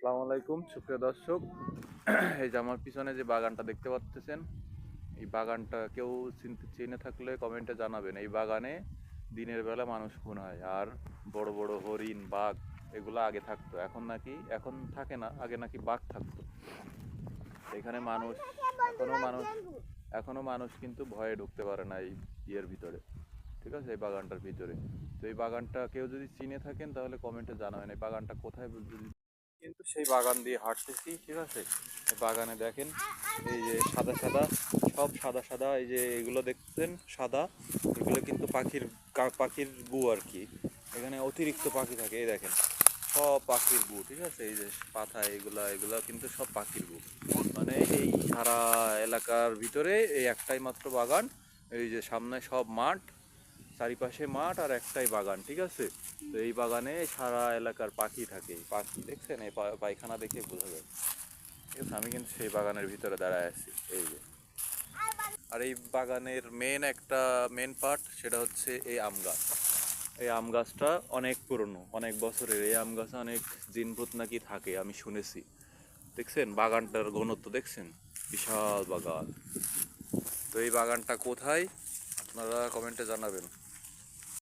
আসসালামু আলাইকুম সুপ্রিয় দর্শক। এই যে আমার পিছনে যে বাগানটা দেখতে পাচ্ছেন, এই বাগানটা কেউ চিনে থাকলে কমেন্টে জানাবেন। এই বাগানে দিনের বেলা মানুষ খুন হয়, আর বড় বড় হরিণ, বাঘ এগুলো আগে থাকতো, এখন থাকে না, আগে নাকি বাঘ থাকতো। এখানে মানুষ এখনো মানুষ কিন্তু ভয়ে ঢুকতে পারে না এই ইয়ের ভিতরে, ঠিক আছে, এই বাগানটার ভিতরে। তো এই বাগানটা কেউ যদি চিনে থাকেন তাহলে কমেন্টে জানাবেন এই বাগানটা কোথায়। কিন্তু সেই বাগান দিয়ে হাঁটতেছি, ঠিক আছে। এই বাগানে দেখেন, এই যে সাদা সাদা, সব সাদা সাদা, এই যে এগুলো দেখছেন সাদা, এগুলো কিন্তু পাখির গু আর কি। এখানে অতিরিক্ত পাখি থাকে, এই দেখেন সব পাখির গু, ঠিক আছে। এই যে পাতা, এগুলা কিন্তু সব পাখির গু। মানে এই সারা এলাকার ভিতরে এই একটাই মাত্র বাগান। এই যে সামনে সব মাঠ, চারিপাশে মাঠ আর একটাই বাগান, ঠিক আছে। তো এই বাগানে সারা এলাকার পাখি থাকে, পাখি দেখছেন, এই পায়খানা দেখে বোঝা যায়, ঠিক আছে। আমি কিন্তু সেই বাগানের ভিতরে দাঁড়ায় আছি, এই যে। আর এই বাগানের মেন পার্ট সেটা হচ্ছে এই আম গাছ। এই আম গাছটা অনেক পুরনো, অনেক বছরের। এই আম গাছে অনেক জিনভূত নাকি থাকে, আমি শুনেছি। দেখছেন বাগানটার ঘনত্ব, দেখছেন বিশাল বাগান। তো এই বাগানটা কোথায় আপনারা কমেন্টে জানাবেন।